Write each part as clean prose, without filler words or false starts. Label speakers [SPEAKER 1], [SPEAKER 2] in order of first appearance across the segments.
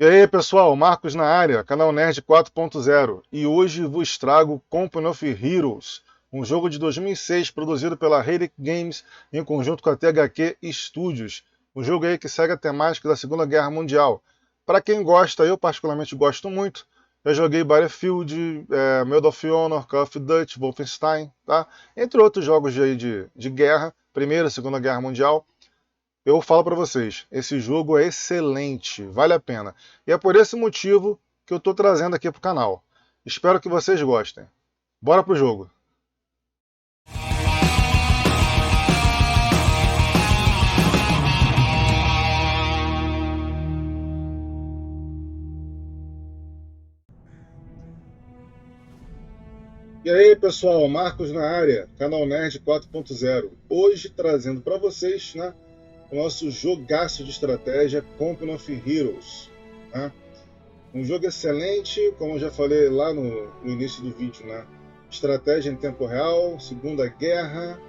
[SPEAKER 1] E aí, pessoal, Marcos na área, canal Nerd 4.0, e hoje vos trago Company of Heroes, um jogo de 2006 produzido pela Heroic Games em conjunto com a THQ Studios. Um jogo aí que segue a temática da Segunda Guerra Mundial. Para quem gosta, eu particularmente gosto muito. Eu joguei Battlefield, Medal of Honor, Call of Duty, Wolfenstein, tá? Entre outros jogos de guerra, Primeira e Segunda Guerra Mundial. Eu falo para vocês, esse jogo é excelente, vale a pena. E é por esse motivo que eu estou trazendo aqui para o canal. Espero que vocês gostem. Bora pro jogo. E aí, pessoal, Marcos na área, canal Nerd 4.0. Hoje trazendo para vocês, né, o nosso jogaço de estratégia Company of Heroes, né? Um jogo excelente, como eu já falei lá no início do vídeo, né? Estratégia em tempo real, Segunda Guerra.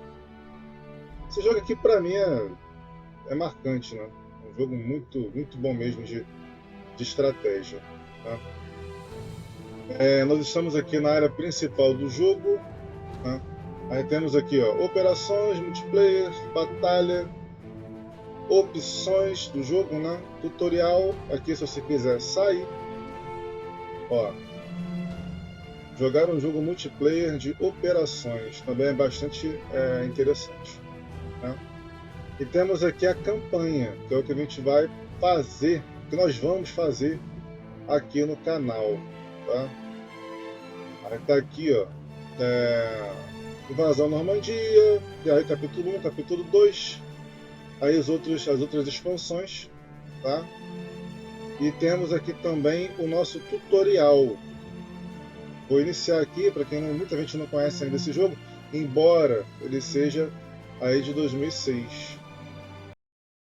[SPEAKER 1] Esse jogo aqui para mim é marcante, né? É um jogo muito bom mesmo de estratégia. Tá? Nós estamos aqui na área principal do jogo. Tá? Aí temos aqui, ó, operações, multiplayer, batalha, opções do jogo, né? Tutorial. Aqui se você quiser sair, ó, jogar um jogo multiplayer de operações também é bastante interessante. Né? E temos aqui a campanha, que é o que a gente vai fazer, que nós vamos fazer aqui no canal. Tá? Aí tá aqui, ó, Invasão da Normandia, e aí capítulo 1, capítulo 2, aí as outras expansões, tá? E temos aqui também o nosso tutorial. Vou iniciar aqui, para quem muita gente não conhece ainda esse jogo, embora ele seja aí de 2006.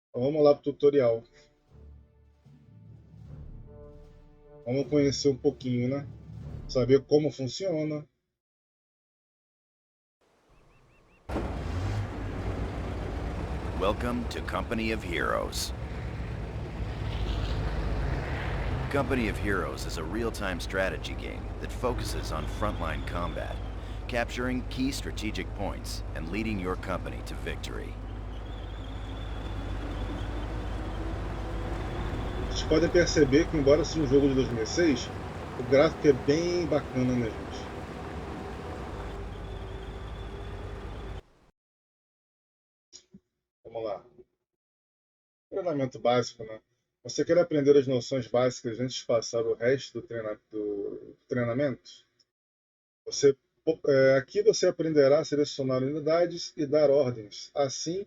[SPEAKER 1] Então vamos lá para o tutorial. Vamos conhecer um pouquinho, né? Saber como funciona.
[SPEAKER 2] Welcome to Company of Heroes. Company of Heroes is a real-time strategy game that focuses on frontline combat, capturing key strategic points and leading your company to victory.
[SPEAKER 1] Vocês podem perceber que, embora seja um jogo de 2006, o gráfico é bem bacana, né, gente? Vamos lá. Treinamento básico, né? Você quer aprender as noções básicas antes de passar o resto do treinamento? Aqui você aprenderá a selecionar unidades e dar ordens, assim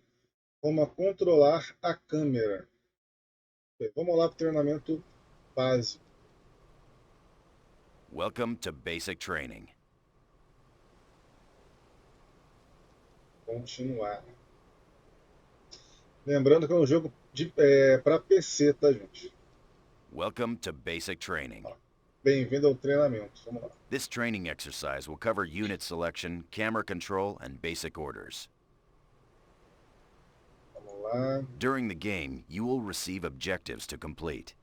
[SPEAKER 1] como a controlar a câmera. Bem, vamos lá para o treinamento básico.
[SPEAKER 2] Welcome to basic training.
[SPEAKER 1] Continuar. Lembrando que é um jogo para PC, tá, gente?
[SPEAKER 2] Welcome to basic training.
[SPEAKER 1] Bem-vindo ao treinamento. Vamos lá.
[SPEAKER 2] This training exercise will cover unit selection, camera control, and basic orders.
[SPEAKER 1] Vamos lá.
[SPEAKER 2] During the game, you will receive objectives to complete.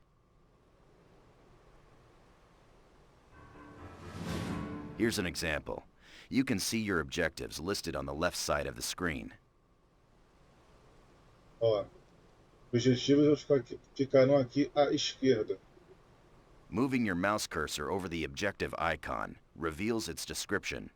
[SPEAKER 2] Here's an example. You can see your objectives listed on the left side of the screen.
[SPEAKER 1] Ó, objetivos ficarão aqui à esquerda.
[SPEAKER 2] Moving your mouse cursor over the objective icon reveals its description.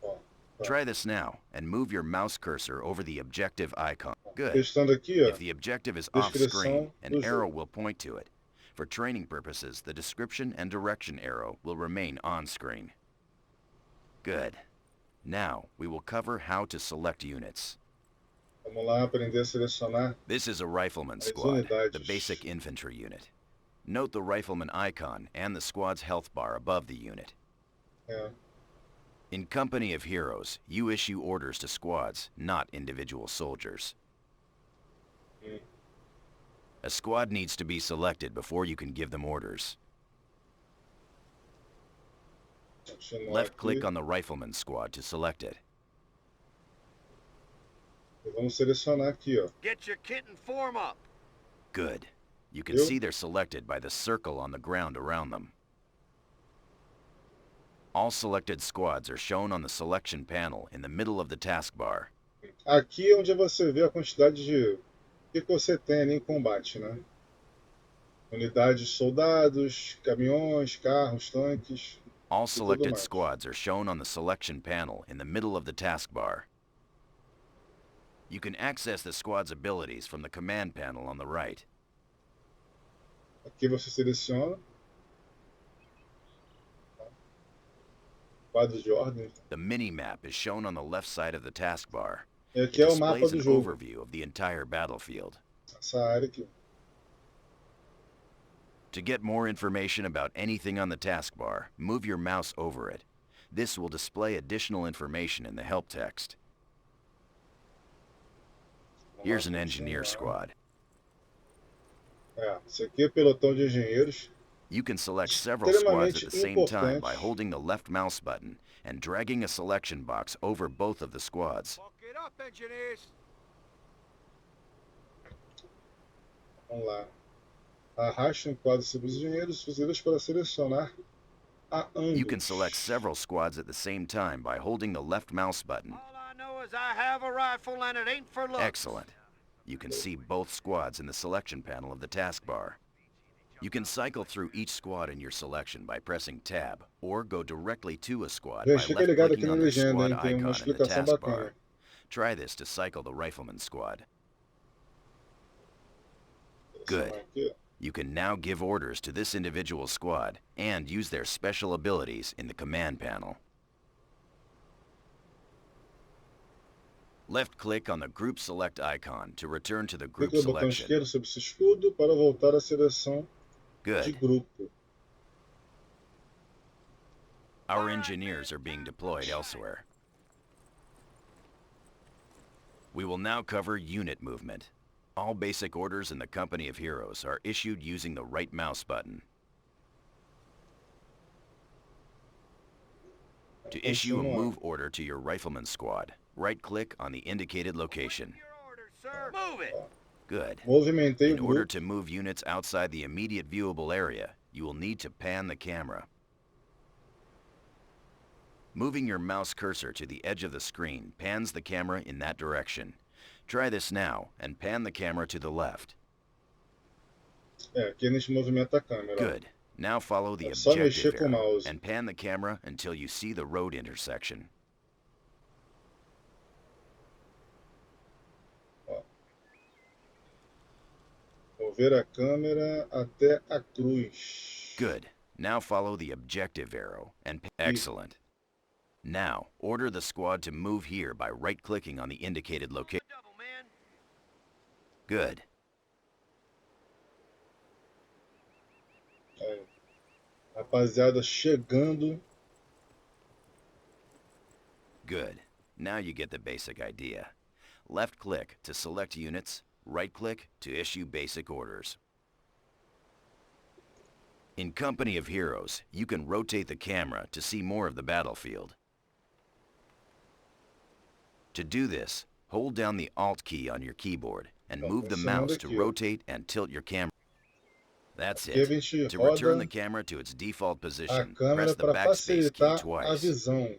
[SPEAKER 1] Ó, tá.
[SPEAKER 2] Try this now and move your mouse cursor over the objective icon. Good.
[SPEAKER 1] Testando aqui, ó,
[SPEAKER 2] If the objective is off-screen,
[SPEAKER 1] descrição
[SPEAKER 2] an
[SPEAKER 1] do
[SPEAKER 2] arrow
[SPEAKER 1] jogo.
[SPEAKER 2] will point to it. For training purposes, the description and direction arrow will remain on-screen. Good. Now, we will cover how to select units.
[SPEAKER 1] Vamos lá aprender a selecionar
[SPEAKER 2] This is a rifleman
[SPEAKER 1] as
[SPEAKER 2] squad,
[SPEAKER 1] unidades.
[SPEAKER 2] the basic infantry unit. Note the rifleman icon and the squad's health bar above the unit.
[SPEAKER 1] É.
[SPEAKER 2] In Company of Heroes, you issue orders to squads, not individual soldiers. A squad needs to be selected before you can give them orders.
[SPEAKER 1] Continuar
[SPEAKER 2] Left-click
[SPEAKER 1] aqui.
[SPEAKER 2] on the rifleman squad to select it.
[SPEAKER 1] E vamos selecionar aqui, ó.
[SPEAKER 3] Get your kit and form up.
[SPEAKER 2] Good. You can
[SPEAKER 1] Viu?
[SPEAKER 2] see they're selected by the circle on the ground around them. All selected squads are shown on the selection panel in the middle of the taskbar.
[SPEAKER 1] Aqui é onde você vê a quantidade de que você tem ali em combate, né? Unidades de soldados, caminhões, carros, tanques
[SPEAKER 2] All
[SPEAKER 1] e tudo
[SPEAKER 2] selected
[SPEAKER 1] mais.
[SPEAKER 2] squads are shown on the selection panel in the middle of the taskbar. You can access the squad's abilities from the command panel on the right.
[SPEAKER 1] Aqui você seleciona quadro de ordem.
[SPEAKER 2] The mini-map is shown on the left side of the taskbar.
[SPEAKER 1] E
[SPEAKER 2] It
[SPEAKER 1] aqui é o mapa
[SPEAKER 2] displays
[SPEAKER 1] do
[SPEAKER 2] an
[SPEAKER 1] jogo,
[SPEAKER 2] overview of the entire battlefield.
[SPEAKER 1] essa área aqui.
[SPEAKER 2] To get more information about anything on the taskbar, move your mouse over it. This will display additional information in the help text. Here's an engineer squad.
[SPEAKER 1] Esse aqui é pelotão de engenheiros.
[SPEAKER 2] You can select several squads at the same time by
[SPEAKER 1] Importante.
[SPEAKER 2] holding the left mouse button and dragging a selection box over both of the squads.
[SPEAKER 3] Fuck it up, engineers.
[SPEAKER 1] Vamos lá. Arraste um quadro sobre os engenheiros fuzileiros para selecionar a ambos.
[SPEAKER 2] You can select several squads at the same time by holding the left mouse button.
[SPEAKER 3] All I know is I have a rifle and it ain't for looks.
[SPEAKER 2] Excellent. You can see both squads in the selection panel of the taskbar. You can cycle through each squad in your selection by pressing Tab, or go directly to a squad by
[SPEAKER 1] Gente, fica ligado aqui
[SPEAKER 2] left-clicking
[SPEAKER 1] na
[SPEAKER 2] on the
[SPEAKER 1] legenda,
[SPEAKER 2] squad
[SPEAKER 1] hein? Tem uma
[SPEAKER 2] icon in the
[SPEAKER 1] explicação
[SPEAKER 2] taskbar.
[SPEAKER 1] bacana.
[SPEAKER 2] Try this to cycle the rifleman squad.
[SPEAKER 1] Selecionar
[SPEAKER 2] Good.
[SPEAKER 1] aqui, ó.
[SPEAKER 2] You can now give orders to this individual squad and use their special abilities in the command panel. Left-click on the Group Select icon to return to the group
[SPEAKER 1] Clique no botão
[SPEAKER 2] selection.
[SPEAKER 1] esquerdo sobre esse escudo para voltar à seleção de
[SPEAKER 2] Good.
[SPEAKER 1] grupo.
[SPEAKER 2] Our engineers are being deployed elsewhere. We will now cover unit movement. All basic orders in the Company of Heroes are issued using the right mouse button. To issue a
[SPEAKER 1] Continuar.
[SPEAKER 2] move order to your rifleman squad, right-click on the indicated location.
[SPEAKER 3] Your orders, sir. Move it.
[SPEAKER 2] Good.
[SPEAKER 1] Movimentei o
[SPEAKER 2] In order
[SPEAKER 1] grupo.
[SPEAKER 2] to move units outside the immediate viewable area, you will need to pan the camera. Moving your mouse cursor to the edge of the screen pans the camera in that direction. Try this now and pan the camera to the left.
[SPEAKER 1] Aqui a gente movimenta a câmera. ó.
[SPEAKER 2] Good. Now follow the
[SPEAKER 1] É só mexer
[SPEAKER 2] objective
[SPEAKER 1] com o
[SPEAKER 2] arrow
[SPEAKER 1] mouse.
[SPEAKER 2] and pan the camera until you see the road intersection.
[SPEAKER 1] Mover a câmera até a cruz.
[SPEAKER 2] Good. Now follow the objective arrow and excellent. Now, order the squad to move here by right-clicking on the indicated location.
[SPEAKER 3] Double, man.
[SPEAKER 2] Good.
[SPEAKER 1] Aí. Rapaziada chegando.
[SPEAKER 2] Good. Now you get the basic idea. Left-click to select units, right-click to issue basic orders. In Company of Heroes, you can rotate the camera to see more of the battlefield. To do this, hold down the Alt key on your keyboard and move the mouse to rotate and tilt your camera. That's
[SPEAKER 1] Aqui a
[SPEAKER 2] it.
[SPEAKER 1] gente
[SPEAKER 2] To return
[SPEAKER 1] roda
[SPEAKER 2] the camera to its default
[SPEAKER 1] a
[SPEAKER 2] position,
[SPEAKER 1] câmera
[SPEAKER 2] press the
[SPEAKER 1] para
[SPEAKER 2] backspace key
[SPEAKER 1] facilitar a
[SPEAKER 2] twice.
[SPEAKER 1] visão.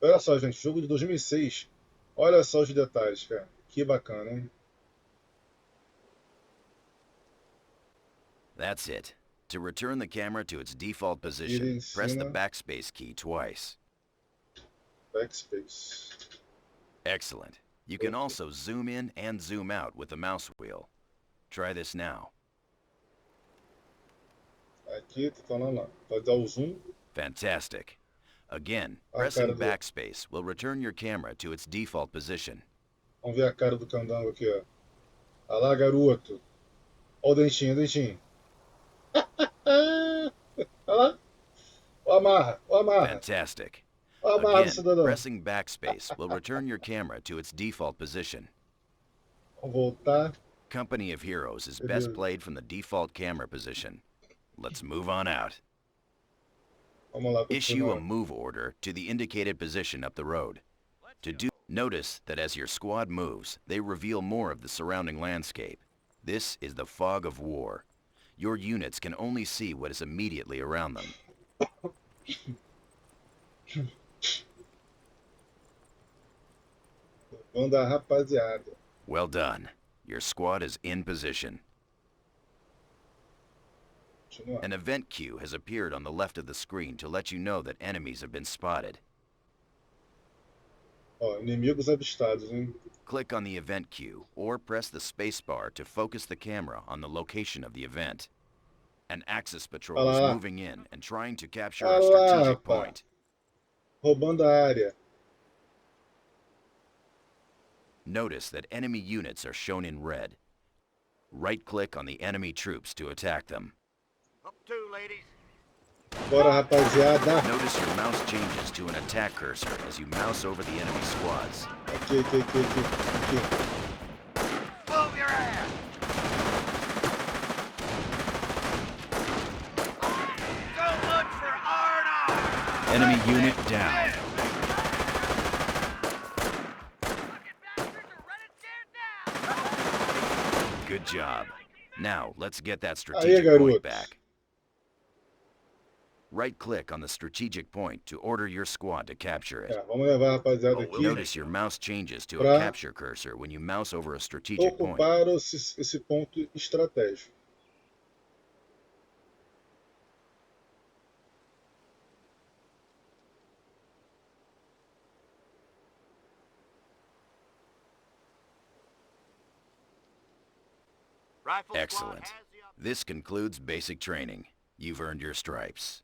[SPEAKER 1] Olha só, gente, jogo de 2006. Olha só os detalhes, cara. Que bacana, hein?
[SPEAKER 2] That's it. To return the camera to its default position,
[SPEAKER 1] em
[SPEAKER 2] press the
[SPEAKER 1] cima.
[SPEAKER 2] backspace key twice.
[SPEAKER 1] Backspace.
[SPEAKER 2] Excellent. You can also zoom in and zoom out with the mouse wheel. Try this now.
[SPEAKER 1] Aqui, tô falando lá. Pode dar o zoom.
[SPEAKER 2] Fantastic. Again,
[SPEAKER 1] A
[SPEAKER 2] pressing
[SPEAKER 1] cara do-
[SPEAKER 2] backspace will return your camera to its default position.
[SPEAKER 1] Vamos ver a cara do candango aqui, ó. Olha lá, garoto. Olha o dentinho, o dentinho. Olha lá. Ó a marra, ó a marra.
[SPEAKER 2] Fantastic.
[SPEAKER 1] Ó a marra do
[SPEAKER 2] Again,
[SPEAKER 1] cidadão.
[SPEAKER 2] pressing backspace will return your camera to its default position.
[SPEAKER 1] Vamos voltar.
[SPEAKER 2] Company of Heroes is best played from the default camera position. Let's move on out.
[SPEAKER 1] Vamos lá,
[SPEAKER 2] Issue a
[SPEAKER 1] continuar.
[SPEAKER 2] move order to the indicated position up the road. To do Notice that as your squad moves, they reveal more of the surrounding landscape. This is the fog of war. Your units can only see what is immediately around them.
[SPEAKER 1] Banda rapaziada.
[SPEAKER 2] Well done. Your squad is in position.
[SPEAKER 1] Continua.
[SPEAKER 2] An event queue has appeared on the left of the screen to let you know that enemies have been spotted.
[SPEAKER 1] Ó, inimigos avistados, hein?
[SPEAKER 2] Click on the event queue or press the spacebar to focus the camera on the location of the event. An Axis patrol is moving in and trying to capture a strategic point.
[SPEAKER 1] Roubando a área.
[SPEAKER 2] Notice that enemy units are shown in red. Right-click on the enemy troops to attack them.
[SPEAKER 3] Up two, ladies.
[SPEAKER 1] Bora, rapaziada.
[SPEAKER 2] Notice your mouse changes to an attack cursor as you mouse over the enemy squads.
[SPEAKER 1] Aqui.
[SPEAKER 3] Move your ass. Go look for Arnold.
[SPEAKER 2] Enemy unit down. Good job. Now, let's get that strategic point back. Right-click on the strategic point to order your squad to capture it.
[SPEAKER 1] Vamos levar a rapaziada aqui.
[SPEAKER 2] Notice your mouse changes to a capture cursor when you mouse over a strategic point.
[SPEAKER 1] Ocupar esse ponto estratégico.
[SPEAKER 2] Excellent. This concludes basic training. You've earned your stripes.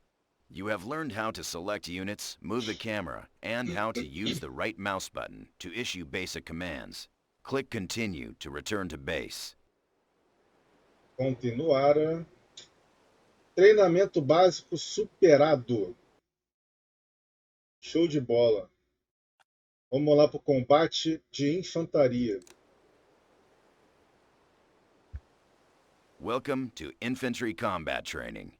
[SPEAKER 2] You have learned how to select units, move the camera, and how to use the right mouse button to issue basic commands. Click Continue to return to base.
[SPEAKER 1] Continuar. Treinamento básico superado. Show de bola. Vamos lá para o combate de infantaria.
[SPEAKER 2] Welcome to infantry combat training.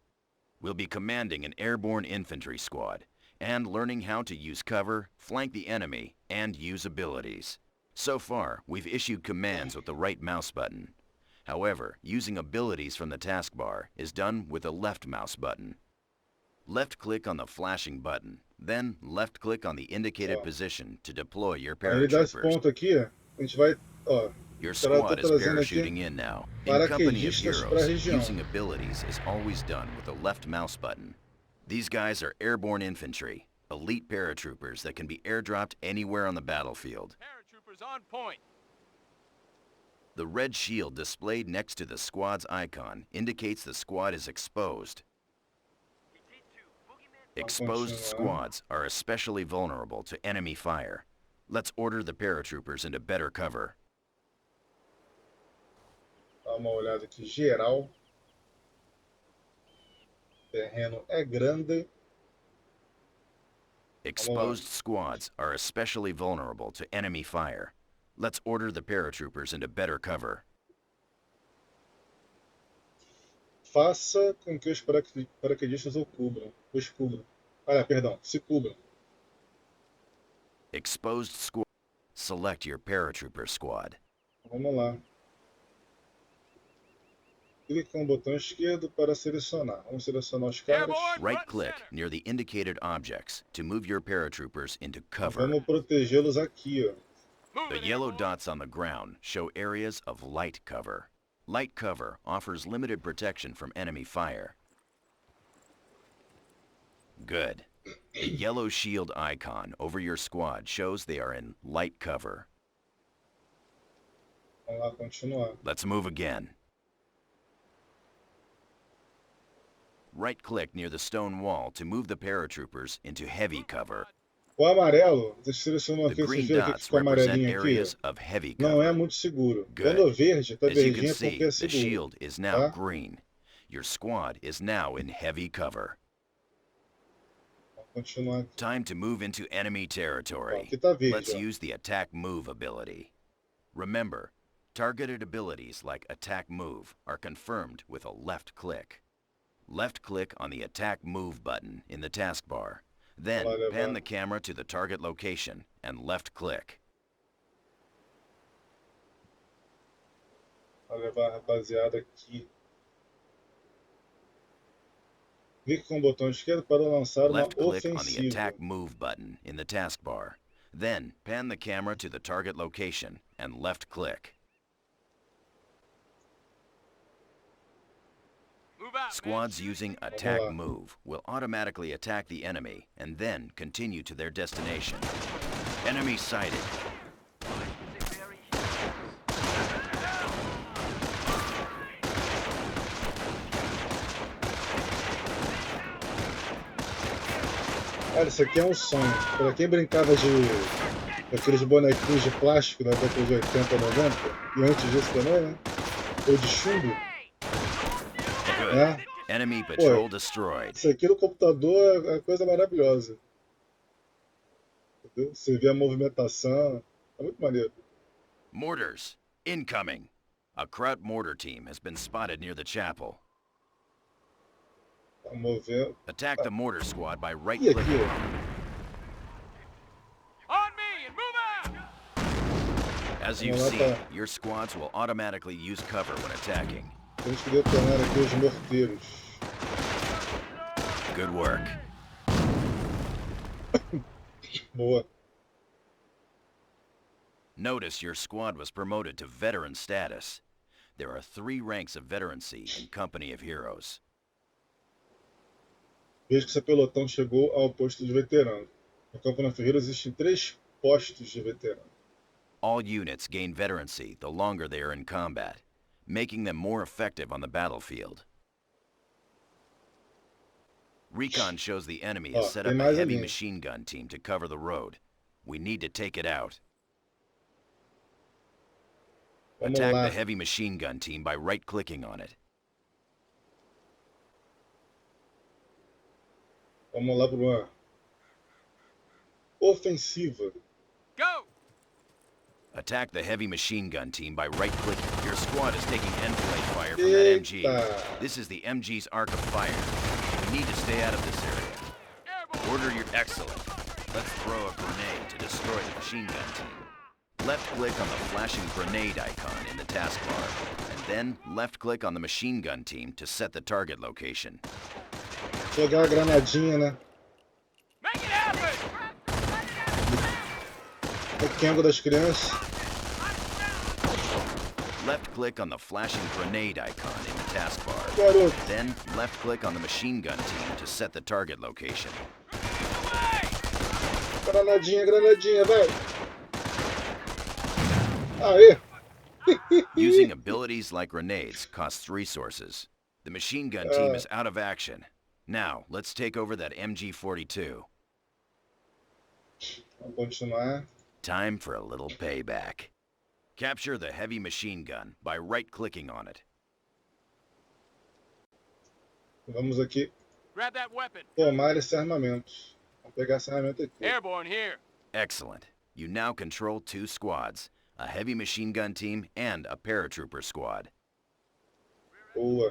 [SPEAKER 2] We'll be commanding an airborne infantry squad and learning how to use cover, flank the enemy, and use abilities. So far, we've issued commands with the right mouse button. However, using abilities from the taskbar is done with the left mouse button. Left-click on the flashing button, then left-click on the indicated position to deploy your
[SPEAKER 1] Aí dá esse
[SPEAKER 2] paratroopers.
[SPEAKER 1] ponto aqui, a gente vai, ó,
[SPEAKER 2] Your
[SPEAKER 1] estou
[SPEAKER 2] squad is
[SPEAKER 1] trazendo
[SPEAKER 2] parachuting
[SPEAKER 1] aqui
[SPEAKER 2] in now. In company of
[SPEAKER 1] paraquedistas para a
[SPEAKER 2] heroes,
[SPEAKER 1] região.
[SPEAKER 2] using abilities is always done with the left mouse button. These guys are airborne infantry, elite paratroopers that can be airdropped anywhere on the battlefield.
[SPEAKER 3] Paratroopers on point.
[SPEAKER 2] The red shield displayed next to the squad's icon indicates the squad is exposed. Exposed squads are especially vulnerable to enemy fire. Let's order the paratroopers into better cover.
[SPEAKER 1] Dá uma olhada aqui geral. O terreno é grande.
[SPEAKER 2] Exposed squads are especially vulnerable to enemy fire. Let's order the paratroopers into better cover.
[SPEAKER 1] Faça com que os paraquedistas os cubram. Perdão, se cubram.
[SPEAKER 2] Exposed squad. Select your paratrooper squad.
[SPEAKER 1] Vamos lá. Clique com o botão esquerdo para selecionar. Vamos selecionar os caras.
[SPEAKER 2] Right-click near the indicated objects to move your paratroopers into cover.
[SPEAKER 1] Vamos protegê-los aqui, ó.
[SPEAKER 2] The yellow dots on the ground show areas of light cover. Light cover offers limited protection from enemy fire. Good. The yellow shield icon over your squad shows they are in light cover.
[SPEAKER 1] Vamos lá, continuar.
[SPEAKER 2] Let's move again. Right-click near the stone wall to move the paratroopers into heavy cover.
[SPEAKER 1] O amarelo, você selecionou
[SPEAKER 2] The
[SPEAKER 1] aqui, você
[SPEAKER 2] green
[SPEAKER 1] vê aqui que
[SPEAKER 2] dots
[SPEAKER 1] ficou
[SPEAKER 2] represent
[SPEAKER 1] amarelinho aqui,
[SPEAKER 2] areas of heavy
[SPEAKER 1] não é
[SPEAKER 2] cover.
[SPEAKER 1] muito seguro.
[SPEAKER 2] Good.
[SPEAKER 1] Quando o verde está
[SPEAKER 2] As you can
[SPEAKER 1] verdinho é
[SPEAKER 2] see,
[SPEAKER 1] porque é
[SPEAKER 2] the
[SPEAKER 1] seguro.
[SPEAKER 2] shield is now
[SPEAKER 1] Tá?
[SPEAKER 2] green. Your squad is now in heavy cover.
[SPEAKER 1] Vamos continuar aqui.
[SPEAKER 2] Time to move into enemy
[SPEAKER 1] Ó,
[SPEAKER 2] territory.
[SPEAKER 1] aqui tá verde,
[SPEAKER 2] Let's
[SPEAKER 1] ó.
[SPEAKER 2] use the attack move ability. Remember, targeted abilities like attack move are confirmed with a left click. Left click on the attack move button in the taskbar. Then
[SPEAKER 1] Olha,
[SPEAKER 2] pan
[SPEAKER 1] vai.
[SPEAKER 2] the camera to the target location and left click.
[SPEAKER 1] Pra levar a rapaziada aqui. Clique com o botão esquerdo para lançar uma
[SPEAKER 2] Left click on the
[SPEAKER 1] ofensiva.
[SPEAKER 2] attack move button in the taskbar. Then pan the camera to the target location and left click.
[SPEAKER 3] Move out,
[SPEAKER 2] Squads
[SPEAKER 3] man.
[SPEAKER 2] using attack move will automatically attack the enemy and then continue to their destination. Enemy sighted.
[SPEAKER 1] Cara, isso aqui é um sonho. Pra quem brincava daqueles bonequinhos de plástico da década de 80, 90, e antes disso também, né? Ou de chumbo,
[SPEAKER 2] Good.
[SPEAKER 1] né?
[SPEAKER 2] Enemy patrol destroyed.
[SPEAKER 1] Isso aqui no computador é coisa maravilhosa. Entendeu? Você vê a movimentação, é muito maneiro.
[SPEAKER 2] Mortars, incoming. A Kraut mortar team has been spotted near the chapel.
[SPEAKER 1] Tá movendo.
[SPEAKER 2] Attack the mortar squad by
[SPEAKER 1] E
[SPEAKER 2] right-clicking.
[SPEAKER 1] aqui,
[SPEAKER 3] On me and move out.
[SPEAKER 2] As you've seen, your squads will automatically use cover when attacking.
[SPEAKER 1] temos que detonar aqui os morteiros.
[SPEAKER 2] Good work.
[SPEAKER 1] Boa.
[SPEAKER 2] Notice your squad was promoted to veteran status. There are 3 ranks of veterancy in Company of Heroes.
[SPEAKER 1] Veja que seu pelotão chegou ao posto de veterano. No campo na Ferreira existem 3 postos de veterano.
[SPEAKER 2] All units gain veterancy the longer they are in combat, making them more effective on the battlefield. Recon shows the enemy has set up a heavy machine gun team to cover the road. We need to take it out. Attack the heavy machine gun team by right-clicking on it.
[SPEAKER 1] Vamos lá para uma ofensiva.
[SPEAKER 3] Go.
[SPEAKER 2] Attack the heavy machine gun team by right-clicking. Your squad is taking enfilade fire from that MG. This is the MG's arc of fire. We need to stay out of this area. Order your excellent. Let's throw a grenade to destroy the machine gun team. Left-click on the flashing grenade icon in the taskbar, and then left-click on the machine gun team to set the target location.
[SPEAKER 1] Jogar a granadinha, né?
[SPEAKER 3] Make it happen.
[SPEAKER 1] Requengo das crianças.
[SPEAKER 2] Left-click on the flashing grenade icon in the taskbar.
[SPEAKER 1] Garoto.
[SPEAKER 2] Then left-click on the machine gun team to set the target location.
[SPEAKER 1] Granadinha, granadinha, vai. Aê!
[SPEAKER 2] Using abilities like grenades costs resources. The machine gun team is out of action. Now, let's take over that MG-42.
[SPEAKER 1] Vamos continuar.
[SPEAKER 2] Time for a little payback. Capture the heavy machine gun by right-clicking on it.
[SPEAKER 1] Vamos aqui
[SPEAKER 3] Grab that weapon.
[SPEAKER 1] tomar esse armamento. Vamos pegar esse armamento aqui.
[SPEAKER 3] Airborne here.
[SPEAKER 2] Excellent. You now control 2 squads, a heavy machine gun team and a paratrooper squad.
[SPEAKER 1] Boa.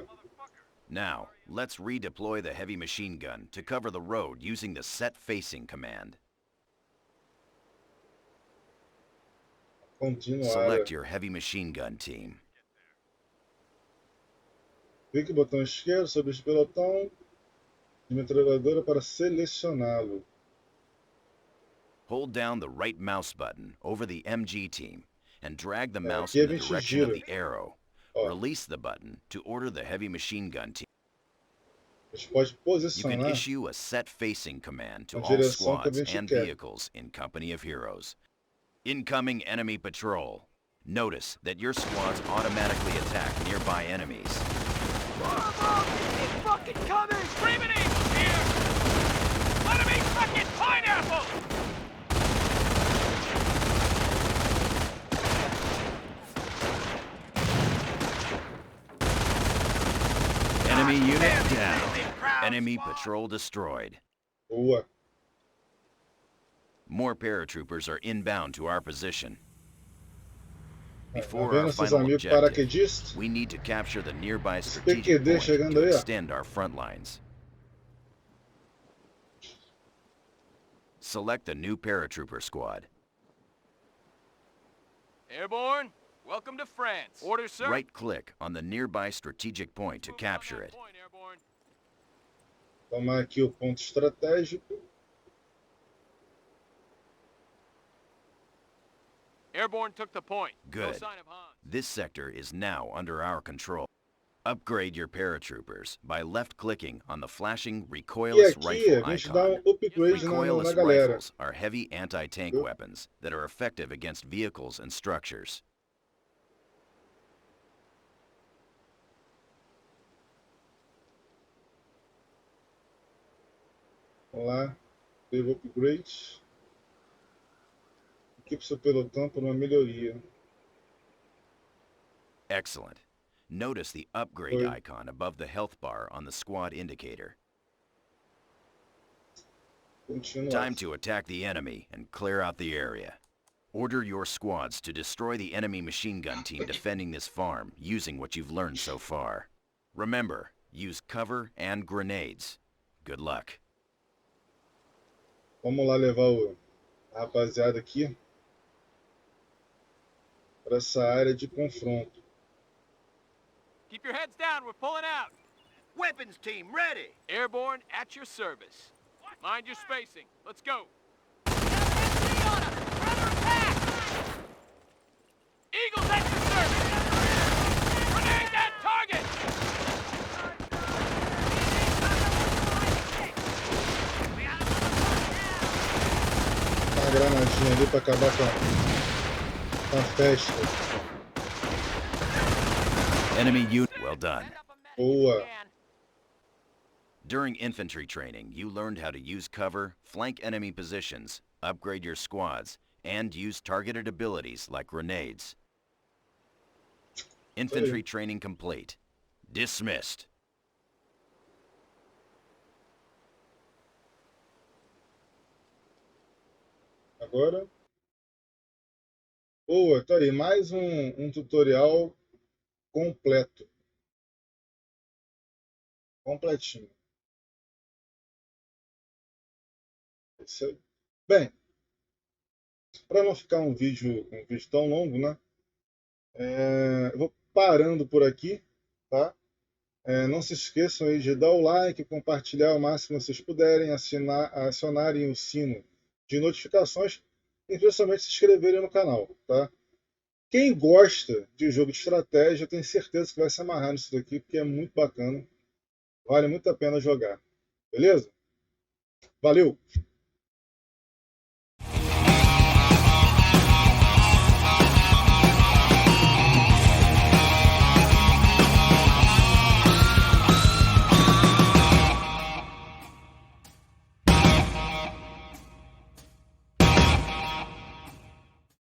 [SPEAKER 2] Now, let's redeploy the heavy machine gun to cover the road using the set facing command.
[SPEAKER 1] Continuar.
[SPEAKER 2] Select your heavy machine gun team.
[SPEAKER 1] Clique no botão esquerdo sobre este pelotão de metralhadora para selecioná-lo.
[SPEAKER 2] Hold down the right mouse button over the MG team and drag the mouse
[SPEAKER 1] aqui a
[SPEAKER 2] in the
[SPEAKER 1] gente
[SPEAKER 2] direction of
[SPEAKER 1] gira.
[SPEAKER 2] the arrow.
[SPEAKER 1] Ó,
[SPEAKER 2] Release the button to order the heavy machine gun team.
[SPEAKER 1] a gente pode
[SPEAKER 2] You can
[SPEAKER 1] posicionar
[SPEAKER 2] issue a set facing command to
[SPEAKER 1] a
[SPEAKER 2] all
[SPEAKER 1] direção que a
[SPEAKER 2] squads
[SPEAKER 1] gente
[SPEAKER 2] and
[SPEAKER 1] quer.
[SPEAKER 2] vehicles in Company of Heroes. Incoming enemy patrol. Notice that your squads automatically attack nearby enemies.
[SPEAKER 3] It's fucking coming. Scream it in here. Let him eat fucking pineapple.
[SPEAKER 2] Enemy unit down. Enemy patrol destroyed.
[SPEAKER 1] Boa.
[SPEAKER 2] More paratroopers are inbound to our position.
[SPEAKER 1] Tá
[SPEAKER 2] Before
[SPEAKER 1] vendo
[SPEAKER 2] our
[SPEAKER 1] esses
[SPEAKER 2] final
[SPEAKER 1] amigos
[SPEAKER 2] objective,
[SPEAKER 1] paraquedistas?
[SPEAKER 2] we need to capture the nearby
[SPEAKER 1] Esse
[SPEAKER 2] strategic
[SPEAKER 1] PQD
[SPEAKER 2] point
[SPEAKER 1] chegando
[SPEAKER 2] to
[SPEAKER 1] aí, ó.
[SPEAKER 2] extend our front lines. Select the new paratrooper squad.
[SPEAKER 3] Airborne. Welcome to France. Orders, sir.
[SPEAKER 2] Right-click on the nearby strategic point to capture it.
[SPEAKER 3] Point, Airborne.
[SPEAKER 1] Tomar aqui o ponto estratégico.
[SPEAKER 3] Airborne took the point. No
[SPEAKER 2] Good.
[SPEAKER 3] sign of Hans.
[SPEAKER 2] This sector is now under our control. Upgrade your paratroopers by left-clicking on the flashing
[SPEAKER 1] E
[SPEAKER 2] recoilless
[SPEAKER 1] aqui a
[SPEAKER 2] rifle
[SPEAKER 1] gente dá
[SPEAKER 2] icon.
[SPEAKER 1] upgrade na
[SPEAKER 2] Recoilless
[SPEAKER 1] galera.
[SPEAKER 2] rifles are heavy anti-tank weapons that are effective against vehicles and structures.
[SPEAKER 1] Vamos lá, teve upgrade. Equipe seu pelotão por uma melhoria.
[SPEAKER 2] Excellent. Notice the upgrade
[SPEAKER 1] Oi.
[SPEAKER 2] icon above the health bar on the squad indicator.
[SPEAKER 1] Continuar.
[SPEAKER 2] Time to attack the enemy and clear out the area. Order your squads to destroy the enemy machine gun team defending this farm using what you've learned so far. Remember, use cover and grenades. Good luck.
[SPEAKER 1] Vamos lá levar a rapaziada aqui para essa área de confronto.
[SPEAKER 3] Keep your heads down. We're pulling out.
[SPEAKER 4] Weapons team ready.
[SPEAKER 3] Airborne at your service. Mind your spacing. Let's go. Eagles at your service. Grenade that target.
[SPEAKER 1] Uma granadinha ali para acabar com a festa.
[SPEAKER 2] Enemy unit. Well done.
[SPEAKER 1] Boa.
[SPEAKER 2] During infantry training, you learned how to use cover, flank enemy positions, upgrade your squads, and use targeted abilities like grenades. Infantry training complete. Dismissed.
[SPEAKER 1] Agora. Boa, tá aí. Mais um tutorial completo. Completinho. Isso aí. Bem, para não ficar um vídeo tão longo, né? Eu vou parando por aqui, tá? Não se esqueçam aí de dar o like, compartilhar o máximo que vocês puderem, acionarem o sino de notificações e principalmente se inscreverem no canal, tá? Quem gosta de jogo de estratégia, eu tenho certeza que vai se amarrar nisso daqui, porque é muito bacana. Vale muito a pena jogar. Beleza? Valeu!